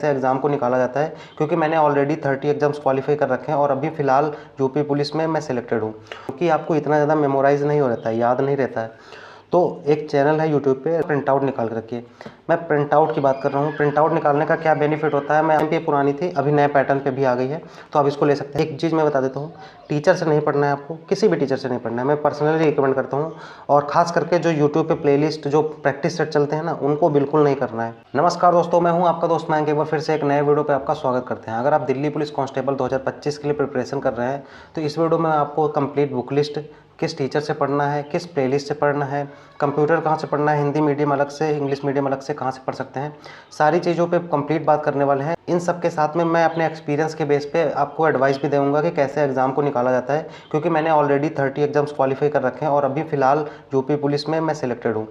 Exam को निकाला जाता है, क्योंकि मैंने ऑलरेडी 30 एग्ज़ाम्स क्वालिफाई कर रखे हैं और अभी फ़िलहाल यूपी पुलिस में मैं सिलेक्टेड हूँ। क्योंकि आपको इतना ज़्यादा मेमोराइज़ नहीं हो रहता है, याद नहीं रहता है, तो एक चैनल है यूट्यूब पे, प्रिंट आउट निकाल के रखिए। मैं प्रिंट आउट की बात कर रहा हूँ। प्रिंट आउट निकालने का क्या बेनिफिट होता है, मैं पे पुरानी थी, अभी नए पैटर्न पे भी आ गई है, तो आप इसको ले सकते हैं। एक चीज़ मैं बता देता हूँ, टीचर से नहीं पढ़ना है आपको, किसी भी टीचर से नहीं पढ़ना है, मैं पर्सनली रिकमेंड करता हूँ। और ख़ास करके जो यूट्यूब पे प्लेलिस्ट जो प्रैक्टिस सेट चलते हैं ना, उनको बिल्कुल नहीं करना है। नमस्कार दोस्तों, मैं हूँ आपका दोस्त मयंक, एक बार फिर से एक नए वीडियो पे आपका स्वागत करते हैं। अगर आप दिल्ली पुलिस कांस्टेबल 2025 के लिए प्रिपरेशन कर रहे हैं, तो इस वीडियो में आपको कंप्लीट बुक लिस्ट, किस टीचर से पढ़ना है, किस प्लेलिस्ट से पढ़ना है, कंप्यूटर कहाँ से पढ़ना है, हिंदी मीडियम अलग से, इंग्लिश मीडियम अलग से कहाँ से पढ़ सकते हैं, सारी चीज़ों पे कंप्लीट बात करने वाले हैं। इन सब के साथ में मैं अपने एक्सपीरियंस के बेस पे आपको एडवाइस भी दूंगा कि कैसे एग्ज़ाम को निकाला जाता है, क्योंकि मैंने ऑलरेडी 30 एग्ज़ाम्स क्वालिफाई कर रखे हैं और अभी फ़िलहाल यूपी पुलिस में मैं सिलेक्टेड हूँ।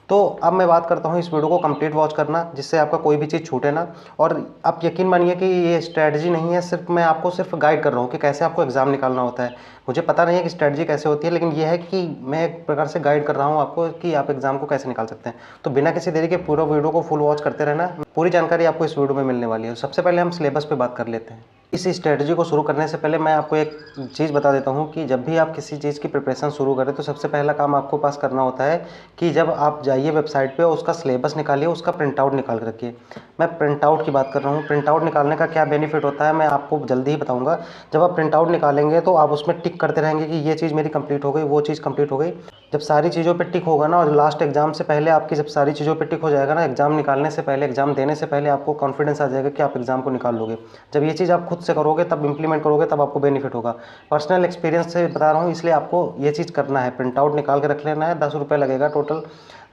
तो अब मैं बात करता हूँ, इस वीडियो को कंप्लीट वॉच करना, जिससे आपका कोई भी चीज़ छूटे ना। और आप यकीन मानिए कि ये स्ट्रैटेजी नहीं है, सिर्फ मैं आपको सिर्फ गाइड कर रहा हूँ कि कैसे आपको एग्ज़ाम निकालना होता है। मुझे पता नहीं है कि स्ट्रैटेजी कैसे होती है, लेकिन ये है कि मैं एक प्रकार से गाइड कर रहा हूँ आपको कि आप एग्ज़ाम को कैसे निकाल सकते हैं। तो बिना किसी देरी के पूरा वीडियो को फुल वॉच करते रहना, पूरी जानकारी आपको इस वीडियो में मिलने वाली है। सबसे पहले हम सिलेबस पे बात कर लेते हैं। इस स्ट्रेटजी को शुरू करने से पहले मैं आपको एक चीज़ बता देता हूँ कि जब भी आप किसी चीज़ की प्रिपरेशन शुरू करें, तो सबसे पहला काम आपको पास करना होता है कि जब आप जाइए वेबसाइट पे, उसका सिलेबस निकालिए, उसका प्रिंट आउट निकाल के रखिए। मैं प्रिंट आउट की बात कर रहा हूँ। प्रिंट आउट निकालने का क्या बेनिफिट होता है, मैं आपको जल्दी ही बताऊँगा। जब आप प्रिंट आउट निकालेंगे तो आप उसमें टिक करते रहेंगे कि ये चीज़ मेरी कंप्लीट हो गई, वो चीज़ कंप्लीट हो गई। जब सारी चीज़ों पे टिक होगा ना, और लास्ट एग्जाम से पहले आपकी जब सारी चीज़ों पे टिक हो जाएगा ना, एग्जाम निकालने से पहले, एग्जाम देने से पहले आपको कॉन्फिडेंस आ जाएगा कि आप एग्जाम को निकाल लोगे। जब ये चीज़ आप खुद से करोगे, तब इंप्लीमेंट करोगे, तब आपको बेनिफिट होगा। पर्सनल एक्सपीरियंस से बता रहा हूँ, इसलिए आपको ये चीज़ करना है। प्रिंट आउट निकाल के रख लेना है, 10 रुपये लगेगा, टोटल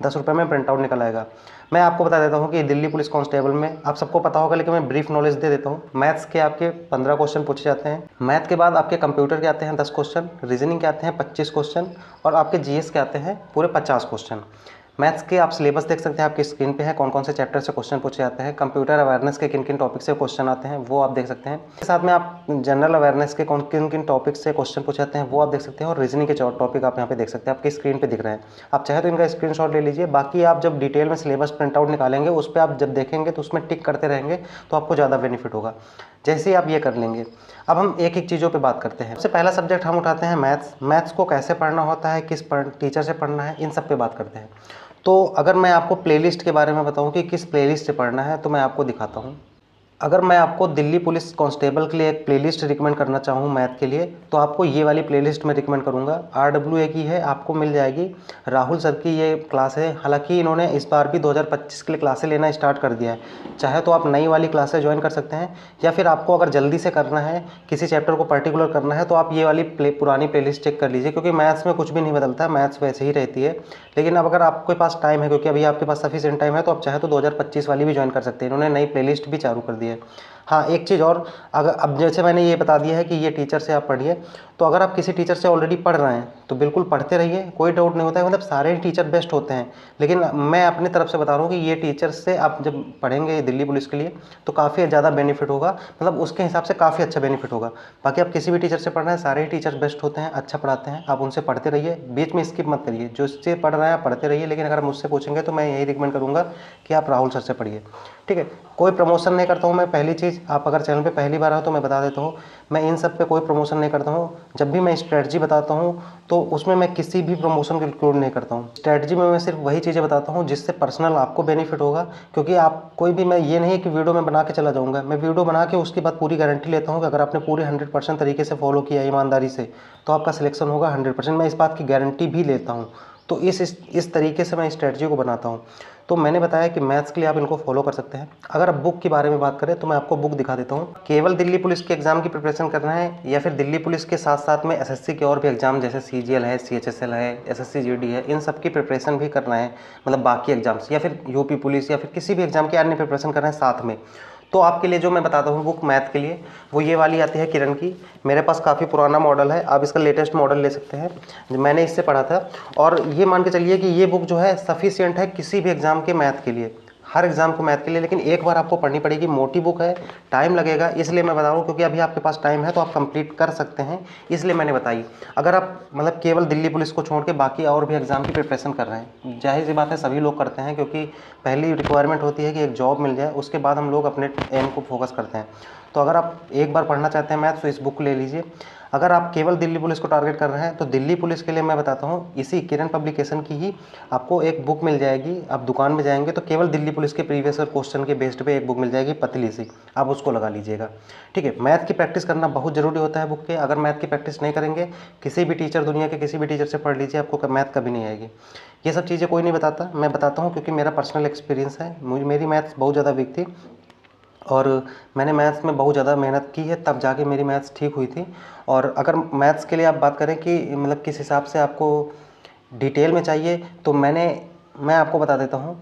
10 रुपये में प्रिंट आउट निकल आएगा। मैं आपको बता देता हूँ कि दिल्ली पुलिस कांस्टेबल में आप सबको पता होगा, लेकिन मैं ब्रीफ नॉलेज दे देता हूँ। मैथ्स के आपके 15 क्वेश्चन पूछे जाते हैं। मैथ के बाद आपके कंप्यूटर के आते हैं 10 क्वेश्चन, रीजनिंग के आते हैं 25 क्वेश्चन, और आपके जीएस के आते हैं पूरे 50 क्वेश्चन। मैथ्स के आप सिलेबस देख सकते हैं, आपकी स्क्रीन पे है, कौन कौन से चैप्टर से क्वेश्चन पूछे जाते हैं। कंप्यूटर अवेयरनेस के किन किन टॉपिक से क्वेश्चन आते हैं, वो आप देख सकते हैं। इसके साथ में आप जनरल अवेयरनेस के किन किन टॉपिक से क्वेश्चन पूछे जाते हैं, वो आप देख सकते हैं। और रीजनिंग के टॉपिक आप यहाँ पे देख सकते हैं, आपकी स्क्रीन पे दिख रहे हैं। आप चाहे तो इनका स्क्रीनशॉट ले लीजिए। बाकी आप जब डिटेल में सिलेबस प्रिंट आउट निकालेंगे, उस पर आप जब देखेंगे तो उसमें टिक करते रहेंगे, तो आपको ज़्यादा बेनिफिट होगा। जैसे ही आप ये कर लेंगे, अब हम एक एक चीज़ों पे बात करते हैं। सबसे पहला सब्जेक्ट हम उठाते हैं मैथ्स। मैथ्स को कैसे पढ़ना होता है, किस टीचर से पढ़ना है, इन सब पे बात करते हैं। तो अगर मैं आपको प्लेलिस्ट के बारे में बताऊं कि किस प्लेलिस्ट से पढ़ना है, तो मैं आपको दिखाता हूं। अगर मैं आपको दिल्ली पुलिस कांस्टेबल के लिए एक प्लेलिस्ट रिकमेंड करना चाहूँ मैथ के लिए, तो आपको ये वाली प्लेलिस्ट मैं रिकमेंड करूँगा। RWA की है, आपको मिल जाएगी। राहुल सर की ये क्लास है। हालांकि इन्होंने इस बार भी 2025 के लिए क्लासें लेना स्टार्ट कर दिया है। चाहे तो आप नई वाली क्लासें ज्वाइन कर सकते हैं, या फिर आपको अगर जल्दी से करना है, किसी चैप्टर को पर्टिकुलर करना है, तो आप ये वाली पुरानी प्लेलिस्ट चेक कर लीजिए, क्योंकि मैथ्स में कुछ भी नहीं बदलता, मैथ्स वैसे ही रहती है। लेकिन अब अगर आपके पास टाइम है, क्योंकि अभी आपके पास सफिशिएंट टाइम है, तो आप चाहे तो 2025 वाली भी ज्वाइन कर सकते हैं। इन्होंने नई प्लेलिस्ट भी चालू कर दी है। हाँ, एक चीज़ और, अगर अब जैसे मैंने ये बता दिया है कि ये टीचर से आप पढ़िए, तो अगर आप किसी टीचर से ऑलरेडी पढ़ रहे हैं तो बिल्कुल पढ़ते रहिए, कोई डाउट नहीं होता है। मतलब सारे ही टीचर बेस्ट होते हैं, लेकिन मैं अपनी तरफ से बता रहा हूँ कि ये टीचर से आप जब पढ़ेंगे दिल्ली पुलिस के लिए, तो काफ़ी ज़्यादा बेनिफिट होगा। मतलब उसके हिसाब से काफ़ी अच्छा बेनिफिट होगा। बाकी आप किसी भी टीचर से पढ़ रहे हैं, सारे ही टीचर बेस्ट होते हैं, अच्छा पढ़ाते हैं। आप उनसे पढ़ते रहिए, बीच में स्किप मत करिए। जो इससे पढ़ रहे हैं आप पढ़ते रहिए, लेकिन अगर मुझसे पूछेंगे तो मैं यही रिकमेंड करूँगा कि आप राहुल सर से पढ़िए, ठीक है। कोई प्रमोशन नहीं करता हूँ मैं। पहली चीज़, आप अगर चैनल पे पहली बार आए तो मैं बता देता हूँ, मैं इन सब पे कोई प्रमोशन नहीं करता हूँ। जब भी मैं स्ट्रेटजी बताता हूँ, तो उसमें मैं किसी भी प्रमोशन को इंक्लूड नहीं करता हूँ। स्ट्रेटजी में मैं सिर्फ वही चीज़ें बताता हूँ जिससे पर्सनल आपको बेनिफिट होगा। क्योंकि आप कोई भी, मैं ये नहीं कि वीडियो में बना के चला जाऊँगा, मैं वीडियो बना के उसके बाद पूरी गारंटी लेता हूँ कि अगर आपने पूरी 100% तरीके से फॉलो किया ईमानदारी से, तो आपका सिलेक्शन होगा 100%। मैं इस बात की गारंटी भी लेता हूँ। तो इस तरीके से मैं स्ट्रेटजी को बनाता हूँ। तो मैंने बताया कि मैथ्स के लिए आप इनको फॉलो कर सकते हैं। अगर आप बुक के बारे में बात करें, तो मैं आपको बुक दिखा देता हूँ। केवल दिल्ली पुलिस के एग्जाम की प्रिपरेशन करना है, या फिर दिल्ली पुलिस के साथ साथ में एसएससी के और भी एग्जाम जैसे CGL है, CHSL है, SSC GD है, इन सब की प्रिपरेशन भी करना है। मतलब बाकी एग्जाम्स, या फिर यूपी पुलिस, या फिर किसी भी एग्जाम की अन्य प्रिपरेशन करना है साथ में। तो आपके लिए जो मैं बताता हूँ बुक मैथ के लिए, वो ये वाली आती है किरण की। मेरे पास काफ़ी पुराना मॉडल है, आप इसका लेटेस्ट मॉडल ले सकते हैं। मैंने इससे पढ़ा था, और ये मान के चलिए कि ये बुक जो है सफिशिएंट है किसी भी एग्ज़ाम के मैथ के लिए। हर एग्ज़ाम को मैथ के लिए, लेकिन एक बार आपको पढ़नी पड़ेगी। मोटी बुक है, टाइम लगेगा, इसलिए मैं बता रहा हूँ, क्योंकि अभी आपके पास टाइम है तो आप कंप्लीट कर सकते हैं, इसलिए मैंने बताई। अगर आप मतलब केवल दिल्ली पुलिस को छोड़ के बाकी और भी एग्ज़ाम की प्रिपरेशन कर रहे हैं, जाहिर सी बात है सभी लोग करते हैं, क्योंकि पहली रिक्वायरमेंट होती है कि एक जॉब मिल जाए, उसके बाद हम लोग अपने एम को फोकस करते हैं। तो अगर आप एक बार पढ़ना चाहते हैं मैथ तो इस बुक ले लीजिए। अगर आप केवल दिल्ली पुलिस को टारगेट कर रहे हैं तो दिल्ली पुलिस के लिए मैं बताता हूँ, इसी किरण पब्लिकेशन की ही आपको एक बुक मिल जाएगी। आप दुकान में जाएंगे तो केवल दिल्ली पुलिस के प्रीवियस ईयर क्वेश्चन के बेस्ड पे एक बुक मिल जाएगी, पतली सी, आप उसको लगा लीजिएगा। ठीक है, मैथ की प्रैक्टिस करना बहुत ज़रूरी होता है बुक के। अगर मैथ की प्रैक्टिस नहीं करेंगे, किसी भी टीचर, दुनिया के किसी भी टीचर से पढ़ लीजिए, आपको मैथ कभी नहीं आएगी। ये सब चीज़ें कोई नहीं बताता, मैं बताता हूँ, क्योंकि मेरा पर्सनल एक्सपीरियंस है। मेरी मैथ्स बहुत ज़्यादा वीक थी और मैंने मैथ्स में बहुत ज़्यादा मेहनत की है, तब जाके मेरी मैथ्स ठीक हुई थी। और अगर मैथ्स के लिए आप बात करें कि मतलब किस हिसाब से आपको डिटेल में चाहिए, तो मैं आपको बता देता हूँ।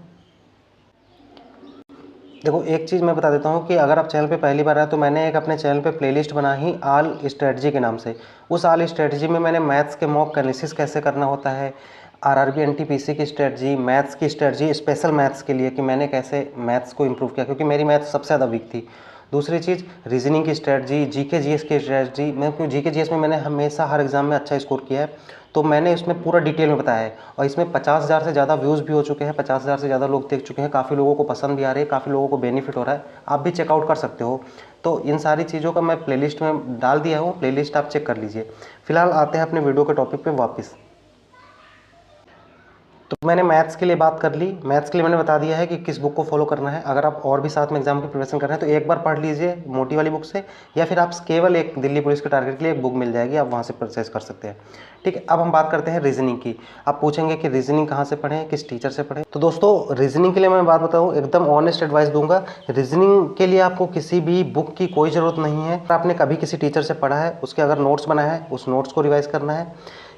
देखो, एक चीज़ मैं बता देता हूँ कि अगर आप चैनल पे पहली बार आए तो मैंने एक अपने चैनल पे प्लेलिस्ट बना ही ऑल स्ट्रेटजी के नाम से। उस ऑल स्ट्रेटजी में मैंने मैथ्स के मॉक एनालिसिस कैसे करना होता है, आरआरबी एनटीपीसी की स्ट्रेटजी, मैथ्स की स्ट्रेटजी स्पेशल मैथ्स के लिए कि मैंने कैसे मैथ्स को इम्प्रूव किया, क्योंकि मेरी मैथ्स सबसे ज़्यादा वीक थी। दूसरी चीज़ रीजनिंग की स्ट्रेटजी, जीके जीएस की स्ट्रेटजी। मैं क्यों जीके जीएस में मैंने हमेशा हर एग्ज़ाम में अच्छा स्कोर किया है, तो मैंने इसमें पूरा डिटेल में बताया है। और इसमें 50,000 से ज़्यादा व्यूज़ भी हो चुके हैं, 50,000 से ज़्यादा लोग देख चुके हैं, काफ़ी लोगों को पसंद भी आ रही है, काफ़ी लोगों को बेनिफिट हो रहा है। आप भी चेकआउट कर सकते हो। तो इन सारी चीज़ों का मैं प्लेलिस्ट में डाल दिया हूँ, प्लेलिस्ट आप चेक कर लीजिए। फिलहाल आते हैं अपने वीडियो के टॉपिक पे वापस। तो मैंने मैथ्स के लिए बात कर ली। मैथ्स के लिए मैंने बता दिया है कि किस बुक को फॉलो करना है। अगर आप और भी साथ में एग्जाम की प्रिपरेशन कर रहे हैं तो एक बार पढ़ लीजिए मोटी वाली बुक से, या फिर आप केवल एक दिल्ली पुलिस के टारगेट के लिए एक बुक मिल जाएगी, आप वहाँ से परचेज कर सकते हैं। ठीक है, अब हम बात करते हैं रीजनिंग की। आप पूछेंगे कि रीजनिंग कहाँ से पढ़ें, किस टीचर से पढ़ें। तो दोस्तों, रीजनिंग के लिए मैं बात बताऊँ, एकदम ऑनेस्ट एडवाइस दूंगा। रीजनिंग के लिए आपको किसी भी बुक की कोई ज़रूरत नहीं है। आपने कभी किसी टीचर से पढ़ा है, उसके अगर नोट्स बनाया है, उस नोट्स को रिवाइज करना है,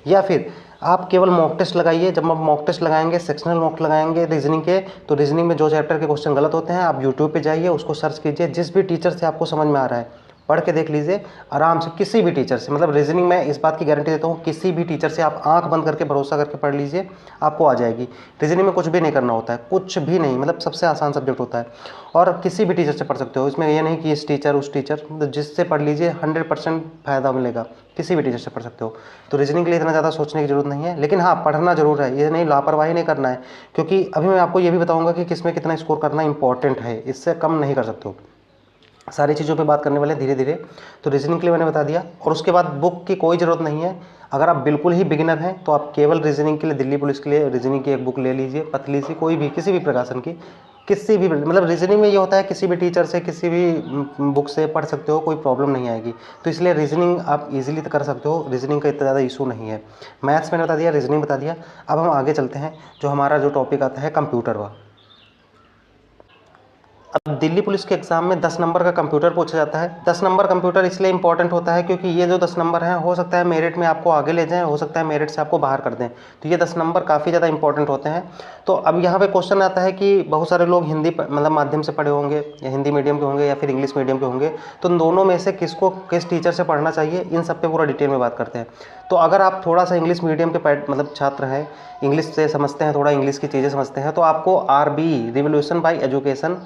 या फिर आप केवल मॉक टेस्ट लगाइए। जब आप मॉक टेस्ट लगाएंगे, सेक्शनल मॉक लगाएंगे रीजनिंग के, तो रीजनिंग में जो चैप्टर के क्वेश्चन गलत होते हैं, आप यूट्यूब पे जाइए, उसको सर्च कीजिए, जिस भी टीचर से आपको समझ में आ रहा है पढ़ के देख लीजिए आराम से, किसी भी टीचर से। मतलब रीजनिंग में इस बात की गारंटी देता हूँ, किसी भी टीचर से आप आंख बंद करके भरोसा करके पढ़ लीजिए, आपको आ जाएगी। रीजनिंग में कुछ भी नहीं करना होता है, कुछ भी नहीं, मतलब सबसे आसान सब्जेक्ट होता है, और किसी भी टीचर से पढ़ सकते हो। इसमें ये नहीं कि इस टीचर उस टीचर, मतलब जिससे पढ़ लीजिए 100% फ़ायदा मिलेगा, किसी भी टीचर से पढ़ सकते हो। तो रीजनिंग के लिए इतना ज़्यादा सोचने की जरूरत नहीं है, लेकिन हाँ, पढ़ना जरूर है, ये नहीं लापरवाही नहीं करना है, क्योंकि अभी मैं आपको ये भी बताऊंगा कि किसमें कितना स्कोर करना इंपॉर्टेंट है, इससे कम नहीं कर सकते हो। सारी चीज़ों पे बात करने वाले धीरे धीरे। तो रीजनिंग के लिए मैंने बता दिया, और उसके बाद बुक की कोई ज़रूरत नहीं है। अगर आप बिल्कुल ही बिगिनर हैं तो आप केवल रीजनिंग के लिए दिल्ली पुलिस के लिए रीजनिंग की एक बुक ले लीजिए, पतली सी, कोई भी, किसी भी प्रकाशन की, किसी भी, मतलब रीजनिंग में ये होता है किसी भी टीचर से, किसी भी बुक से पढ़ सकते हो, कोई प्रॉब्लम नहीं आएगी। तो इसलिए रीजनिंग आप इजीली कर सकते हो, रीजनिंग का इतना ज़्यादा इशू नहीं है। मैथ्स मैंने बता दिया, रीजनिंग बता दिया। अब हम आगे चलते हैं, जो हमारा जो टॉपिक आता है कंप्यूटर का। अब दिल्ली पुलिस के एग्जाम में 10 नंबर का कंप्यूटर पूछा जाता है। 10 नंबर कंप्यूटर इसलिए इंपॉर्टेंट होता है क्योंकि ये जो 10 नंबर हैं, हो सकता है मेरिट में आपको आगे ले जाएं, हो सकता है मेरिट से आपको बाहर कर दें। तो ये 10 नंबर काफ़ी ज़्यादा इंपॉर्टेंट होते हैं। तो अब यहाँ पे क्वेश्चन आता है कि बहुत सारे लोग हिंदी मतलब माध्यम से पढ़े होंगे, या हिंदी मीडियम के होंगे, या फिर इंग्लिश मीडियम के होंगे, तो इन दोनों में से किसको किस टीचर से पढ़ना चाहिए, इन सब पे पूरा डिटेल में बात करते हैं। तो अगर आप थोड़ा सा इंग्लिश मीडियम के मतलब छात्र हैं, इंग्लिश से समझते हैं, थोड़ा इंग्लिश की चीज़ें समझते हैं, तो आपको RBE रिवोल्यूशन बाय एजुकेशन,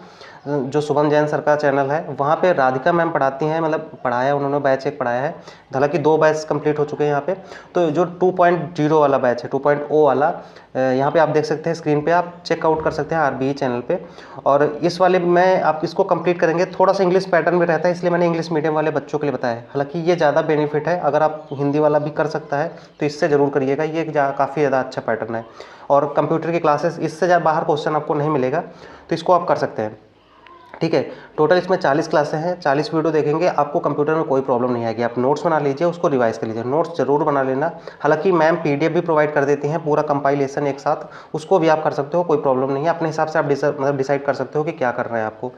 जो शुभम जैन सर का चैनल है, वहाँ पे राधिका मैम पढ़ाती हैं, मतलब पढ़ाया उन्होंने, बैच एक पढ़ाया है। हालांकि 2 बैच कंप्लीट हो चुके हैं यहाँ पे। तो जो 2.0 वाला बैच है, 2.0 वाला, यहाँ पे आप देख सकते हैं स्क्रीन पे, आप चेकआउट कर सकते हैं RBE चैनल पे। और इस वाले में आप इसको कंप्लीट करेंगे, थोड़ा सा इंग्लिश पैटर्न में रहता है, इसलिए मैंने इंग्लिश मीडियम वाले बच्चों के लिए बताया है। हालांकि ये ज़्यादा बेनिफिट है, अगर आप हिंदी वाला भी कर सकता है तो इससे ज़रूर करिएगा, ये काफ़ी ज़्यादा अच्छा पैटर्न है। और कंप्यूटर की क्लासेस, इससे ज़्यादा बाहर क्वेश्चन आपको नहीं मिलेगा, तो इसको आप कर सकते हैं। ठीक है, टोटल इसमें 40 क्लासें हैं, 40 वीडियो देखेंगे, आपको कंप्यूटर में कोई प्रॉब्लम नहीं आएगी। आप नोट्स बना लीजिए, उसको रिवाइज कर लीजिए, नोट्स जरूर बना लेना। हालांकि मैम PDF भी प्रोवाइड कर देती हैं, पूरा कंपाइलेशन एक साथ, उसको भी आप कर सकते हो, कोई प्रॉब्लम नहीं है। अपने हिसाब से आप मतलब डिसाइड कर सकते हो कि क्या करना है आपको।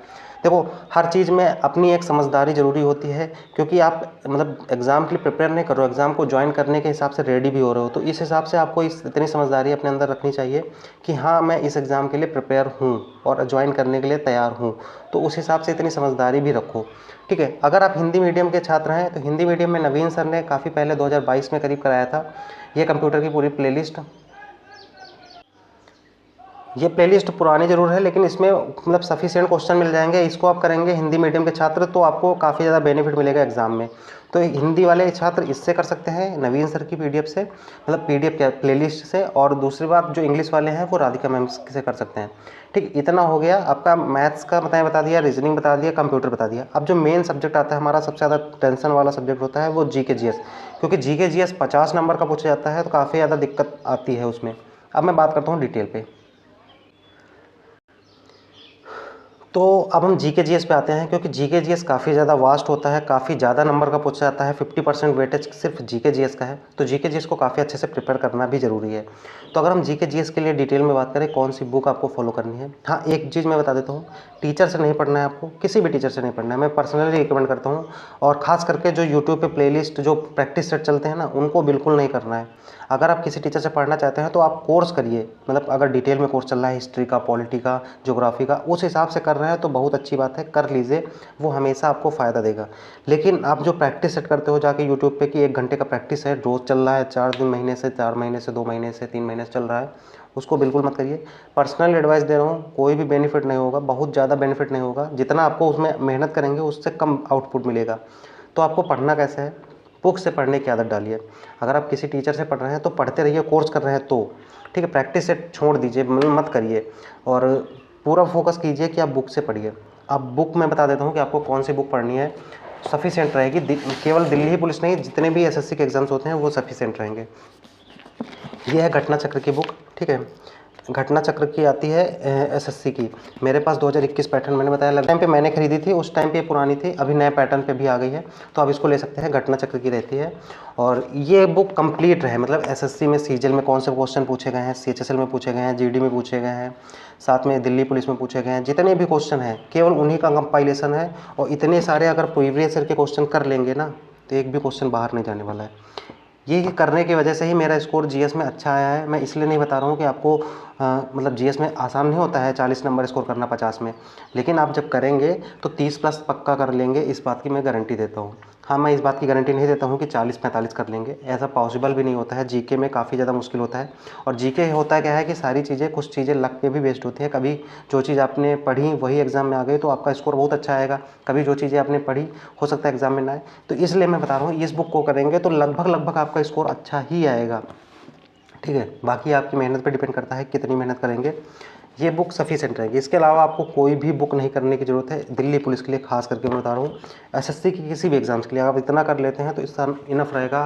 देखो, हर चीज़ में अपनी एक समझदारी ज़रूरी होती है, क्योंकि आप मतलब एग्ज़ाम के लिए प्रिपेयर नहीं कर रहे हो, एग्ज़ाम को ज्वाइन करने के हिसाब से रेडी भी हो रहे हो। तो इस हिसाब से आपको इतनी समझदारी अपने अंदर रखनी चाहिए कि हाँ, मैं इस एग्ज़ाम के लिए प्रिपेयर हूँ और ज्वाइन करने के लिए तैयार हूँ। तो उस हिसाब से इतनी समझदारी भी रखो। ठीक है, अगर आप हिंदी मीडियम के छात्र हैं तो हिंदी मीडियम में नवीन सर ने काफ़ी पहले 2022 में करीब कराया था ये कंप्यूटर की पूरी प्लेलिस्ट। ये प्लेलिस्ट पुरानी ज़रूर है, लेकिन इसमें मतलब सफिशिएंट क्वेश्चन मिल जाएंगे। इसको आप करेंगे हिंदी मीडियम के छात्र तो आपको काफ़ी ज़्यादा बेनिफिट मिलेगा एग्जाम में। तो हिंदी वाले छात्र इससे कर सकते हैं, नवीन सर की पीडीएफ से, मतलब पीडीएफ क्या प्लेलिस्ट से। और दूसरी बात जो इंग्लिश वाले हैं वो राधिका मैम से कर सकते हैं। ठीक, इतना हो गया आपका। मैथ्स का बता दिया, रीजनिंग बता दिया, कंप्यूटर बता दिया। अब जो मेन सब्जेक्ट आता है हमारा, सबसे ज़्यादा टेंशन वाला सब्जेक्ट होता है वो जीके जीएस, क्योंकि जीके जीएस 50 नंबर का पूछा जाता है तो काफ़ी ज़्यादा दिक्कत आती है उसमें। अब मैं बात करता हूँ डिटेल पे। तो अब हम जीके जीएस पे आते हैं, क्योंकि जीके जीएस काफ़ी ज़्यादा वास्ट होता है, काफ़ी ज़्यादा नंबर का पूछा जाता है। 50% वेटेज सिर्फ जीके जीएस का है, तो जीके जीएस को काफ़ी अच्छे से प्रिपेयर करना भी ज़रूरी है। तो अगर हम जीके जीएस के लिए डिटेल में बात करें कौन सी बुक आपको फॉलो करनी है, हाँ एक चीज़ मैं बता देता हूँ, टीचर से नहीं पढ़ना है आपको, किसी भी टीचर से नहीं पढ़ना है। मैं पर्सनली रिकमेंड करता हूँ। और ख़ास करके जो यूट्यूब पर प्लेलिस्ट जो प्रैक्टिस सेट चलते हैं ना, उनको बिल्कुल नहीं करना है। अगर आप किसी टीचर से पढ़ना चाहते हैं तो आप कोर्स करिए, मतलब अगर डिटेल में कोर्स चल रहा है हिस्ट्री का, पॉलिटी का, ज्योग्राफी का, उस हिसाब से कर रहे हैं तो बहुत अच्छी बात है, कर लीजिए, वो हमेशा आपको फ़ायदा देगा। लेकिन आप जो प्रैक्टिस सेट करते हो जाके यूट्यूब पे कि 1 घंटे का प्रैक्टिस है, रोज़ चल रहा है, 4 महीने से, 4 महीने से, 2 महीने से, 3 महीने से चल रहा है, उसको बिल्कुल मत करिए। पर्सनल एडवाइस दे रहा हूँ, कोई भी बेनिफिट नहीं होगा, बहुत ज़्यादा बेनिफिट नहीं होगा। जितना आपको उसमें मेहनत करेंगे उससे कम आउटपुट मिलेगा। तो आपको पढ़ना कैसे है, बुक से पढ़ने की आदत डालिए। अगर आप किसी टीचर से पढ़ रहे हैं तो पढ़ते रहिए, कोर्स कर रहे हैं तो ठीक है, प्रैक्टिस से छोड़ दीजिए, मत करिए, और पूरा फोकस कीजिए कि आप बुक से पढ़िए। अब बुक मैं बता देता हूँ कि आपको कौन सी बुक पढ़नी है, सफिशिएंट रहेगी। केवल दिल्ली पुलिस नहीं, जितने भी एसएससी के एग्जाम्स होते हैं वो सफिशिएंट रहेंगे। ये है घटना चक्र की बुक, ठीक है। घटना चक्र की आती है एसएससी की। मेरे पास 2021 पैटर्न मैंने बताया टाइम पे मैंने खरीदी थी, उस टाइम पे पुरानी थी, अभी नए पैटर्न पे भी आ गई है, तो आप इसको ले सकते हैं। घटना चक्र की रहती है और ये बुक कंप्लीट है, मतलब एसएससी में सीजीएल में कौन से क्वेश्चन पूछे गए हैं, सीएचएसएल में पूछे गए हैं, जीडी में पूछे गए हैं, साथ में दिल्ली पुलिस में पूछे गए हैं, जितने भी क्वेश्चन हैं केवल उन्हीं का कंपाइलेशन है। और इतने सारे अगर प्रीवियस ईयर के क्वेश्चन कर लेंगे ना तो एक भी क्वेश्चन बाहर नहीं जाने वाला है। ये करने की वजह से ही मेरा स्कोर जीएस में अच्छा आया है। मैं इसलिए नहीं बता रहा हूँ कि आपको मतलब जीएस में आसान नहीं होता है 40 नंबर स्कोर करना 50 में, लेकिन आप जब करेंगे तो 30 प्लस पक्का कर लेंगे, इस बात की मैं गारंटी देता हूँ। हाँ, मैं इस बात की गारंटी नहीं देता हूँ कि 40-45 कर लेंगे, ऐसा पॉसिबल भी नहीं होता है। जीके में काफ़ी ज़्यादा मुश्किल होता है। और जीके होता है क्या है कि सारी चीज़ें, कुछ चीज़ें लक पे भी बेस्ड होती है। कभी जो चीज़ आपने पढ़ी वही एग्ज़ाम में आ गई तो आपका स्कोर बहुत अच्छा आएगा, कभी जो चीज़ें आपने पढ़ी हो सकता है एग्ज़ाम में ना आए। तो इसलिए मैं बता रहा हूँ इस बुक को करेंगे तो लगभग आपका स्कोर अच्छा ही आएगा, ठीक है। बाकी आपकी मेहनत पे डिपेंड करता है कितनी मेहनत करेंगे। ये बुक सफिशिएंट रहेगी। इसके अलावा आपको कोई भी बुक नहीं करने की ज़रूरत है। दिल्ली पुलिस के लिए खास करके मैं बता रहा हूँ, एसएससी की किसी भी एग्ज़ाम्स के लिए आप इतना कर लेते हैं तो इसका इनफ रहेगा,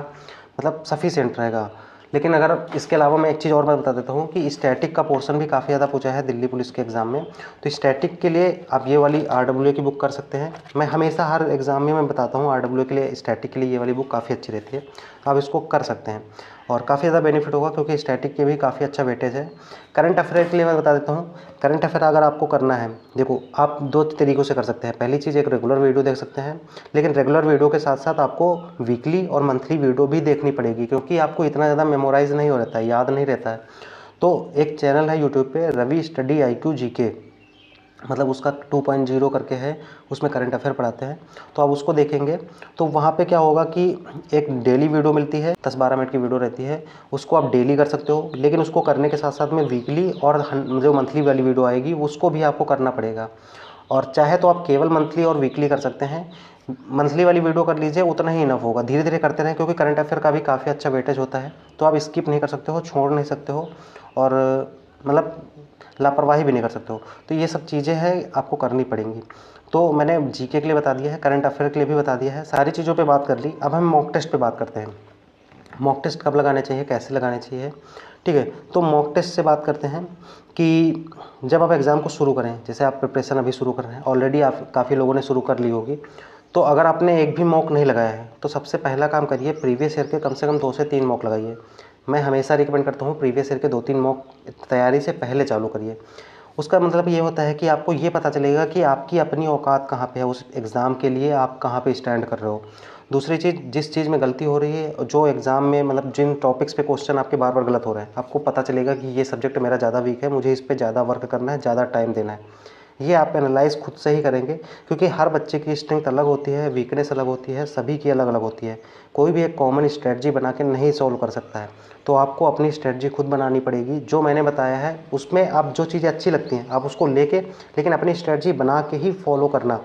मतलब सफिशिएंट रहेगा। लेकिन अगर इसके अलावा मैं एक चीज़ और मैं बता देता हूँ कि स्टैटिक का पोर्शन भी काफ़ी ज़्यादा पूछा है दिल्ली पुलिस के एग्ज़ाम में। तो स्टैटिक के लिए आप ये वाली आरडब्ल्यूए की बुक कर सकते हैं। मैं हमेशा हर एग्ज़ाम में मैं बताता हूँ आरडब्ल्यूए के लिए, स्टैटिक के लिए ये वाली बुक काफ़ी अच्छी रहती है, आप इसको कर सकते हैं और काफ़ी ज़्यादा बेनिफिट होगा, क्योंकि स्टैटिक के भी काफ़ी अच्छा वेटेज है। करंट अफेयर के लिए मैं बता देता हूँ, करंट अफेयर अगर आपको करना है, देखो आप 2 तरीक़ों से कर सकते हैं। पहली चीज़, एक रेगुलर वीडियो देख सकते हैं, लेकिन रेगुलर वीडियो के साथ साथ आपको वीकली और मंथली वीडियो भी देखनी पड़ेगी, क्योंकि आपको इतना ज़्यादा मेमोराइज़ नहीं हो रहता है, याद नहीं रहता है। तो एक चैनल है यूट्यूब पे, रवि स्टडी IQ GK, मतलब उसका 2.0 करके है, उसमें करंट अफेयर पढ़ाते हैं। तो आप उसको देखेंगे तो वहाँ पे क्या होगा कि एक डेली वीडियो मिलती है, 10-12 मिनट की वीडियो रहती है, उसको आप डेली कर सकते हो। लेकिन उसको करने के साथ साथ में वीकली और जो मंथली वाली वीडियो आएगी उसको भी आपको करना पड़ेगा। और चाहे तो आप केवल मंथली और वीकली कर सकते हैं। मंथली वाली वीडियो कर लीजिए, उतना ही इनफ होगा, धीरे धीरे करते रहें, क्योंकि करंट अफेयर का भी काफ़ी अच्छा वेटेज होता है। तो आप स्किप नहीं कर सकते हो, छोड़ नहीं सकते हो, और मतलब लापरवाही भी नहीं कर सकते हो। तो ये सब चीज़ें हैं आपको करनी पड़ेंगी। तो मैंने जीके के लिए बता दिया है, करंट अफेयर के लिए भी बता दिया है, सारी चीज़ों पे बात कर ली। अब हम मॉक टेस्ट पे बात करते हैं। मॉक टेस्ट कब लगाने चाहिए, कैसे लगाने चाहिए, ठीक है। तो मॉक टेस्ट से बात करते हैं कि जब आप एग्ज़ाम को शुरू करें, जैसे आप प्रिपरेशन अभी शुरू कर रहे हैं, ऑलरेडी आप काफ़ी लोगों ने शुरू कर ली होगी, तो अगर आपने एक भी मॉक नहीं लगाया है तो सबसे पहला काम करिए, प्रीवियस ईयर के कम से कम 2 से 3 मॉक लगाइए। मैं हमेशा रिकमेंड करता हूँ प्रीवियस ईयर के 2-3 मॉक तैयारी से पहले चालू करिए। उसका मतलब ये होता है कि आपको ये पता चलेगा कि आपकी अपनी औकात कहाँ पे है, उस एग्ज़ाम के लिए आप कहाँ पे स्टैंड कर रहे हो। दूसरी चीज़, जिस चीज़ में गलती हो रही है, जो एग्ज़ाम में मतलब जिन टॉपिक्स पे क्वेश्चन आपके बार बार गलत हो रहे हैं, आपको पता चलेगा कि ये सब्जेक्ट मेरा ज़्यादा वीक है, मुझे इस पे ज़्यादा वर्क करना है, ज़्यादा टाइम देना है। ये आप एनालाइज खुद से ही करेंगे, क्योंकि हर बच्चे की स्ट्रेंथ अलग होती है, वीकनेस अलग होती है, सभी की अलग अलग होती है। कोई भी एक कॉमन स्ट्रेटजी बना के नहीं सॉल्व कर सकता है। तो आपको अपनी स्ट्रेटजी खुद बनानी पड़ेगी। जो मैंने बताया है उसमें आप जो चीज़ें अच्छी लगती हैं आप उसको लेके, लेकिन अपनी स्ट्रेटजी बना के ही फॉलो करना।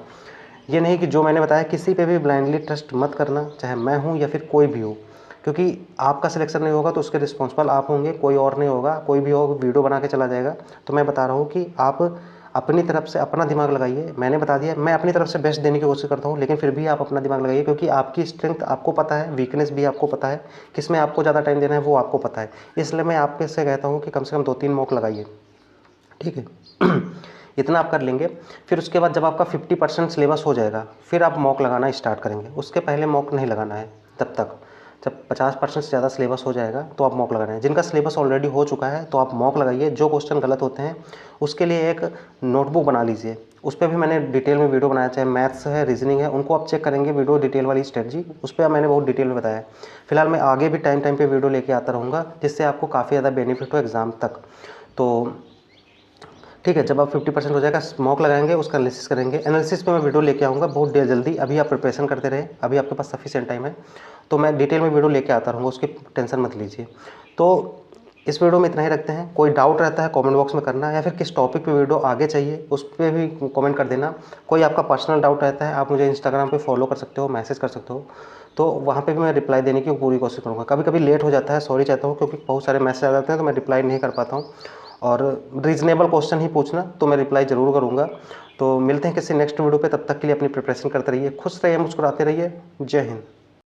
ये नहीं कि जो मैंने बताया किसी पे भी ब्लाइंडली ट्रस्ट मत करना, चाहे मैं हूँ या फिर कोई भी हो, क्योंकि आपका सिलेक्शन नहीं होगा तो उसके रिस्पॉन्सिबल आप होंगे, कोई और नहीं होगा। कोई भी हो वीडियो बना के चला जाएगा। तो मैं बता रहा हूँ कि आप अपनी तरफ से अपना दिमाग लगाइए। मैंने बता दिया, मैं अपनी तरफ से बेस्ट देने की कोशिश करता हूँ, लेकिन फिर भी आप अपना दिमाग लगाइए, क्योंकि आपकी स्ट्रेंथ आपको पता है, वीकनेस भी आपको पता है, किस में आपको ज़्यादा टाइम देना है वो आपको पता है। इसलिए मैं आपके से कहता हूँ कि कम से कम 2-3 मॉक लगाइए, ठीक है। इतना आप कर लेंगे। फिर उसके बाद जब आपका 50% सिलेबस हो जाएगा, फिर आप मॉक लगाना स्टार्ट करेंगे। उसके पहले मॉक नहीं लगाना है तब तक। जब 50% से ज़्यादा सिलेबस हो जाएगा तो आप मॉक लगाना है। जिनका सिलेबस ऑलरेडी हो चुका है तो आप मॉक लगाइए। जो क्वेश्चन गलत होते हैं उसके लिए एक नोटबुक बना लीजिए। उस पर भी मैंने डिटेल में वीडियो बनाया, चाहे मैथ्स है, रीजनिंग है, उनको आप चेक करेंगे वीडियो डिटेल वाली स्ट्रेटजी, उस पर मैंने बहुत डिटेल में बताया। फिलहाल मैं आगे भी टाइम टाइम पे वीडियो लेके आता रहूँगा, जिससे आपको काफ़ी ज़्यादा बेनिफिट हो एग्ज़ाम तक। तो ठीक है, जब आप 50% हो जाएगा मॉक लगाएंगे, उसका एनालिसिस करेंगे। एनालिसिस पे मैं वीडियो लेके आऊँगा बहुत जल्दी। अभी आप प्रिपरेशन करते रहे, अभी आपके पास सफिशिएंट टाइम है, तो मैं डिटेल में वीडियो लेके आता रहूँगा, उसकी टेंशन मत लीजिए। तो इस वीडियो में इतना ही रखते हैं। कोई डाउट रहता है कमेंट बॉक्स में करना, या फिर किस टॉपिक पे वीडियो आगे चाहिए उस पर भी कमेंट कर देना। कोई आपका पर्सनल डाउट रहता है आप मुझे इंस्टाग्राम पे फॉलो कर सकते हो, मैसेज कर सकते हो, तो वहाँ पे भी मैं रिप्लाई देने की पूरी कोशिश करूँगा। कभी कभी लेट हो जाता है, सॉरी चाहता हूँ, क्योंकि बहुत सारे मैसेज आ जाते हैं तो मैं रिप्लाई नहीं कर पाता हूँ। और रीज़नेबल क्वेश्चन ही पूछना, तो मैं रिप्लाई ज़रूर करूँगा। तो मिलते हैं किसी नेक्स्ट वीडियो पे, तब तक के लिए अपनी प्रिपरेशन करते रहिए, खुश रहिए, मुस्कुराते रहिए। जय हिंद।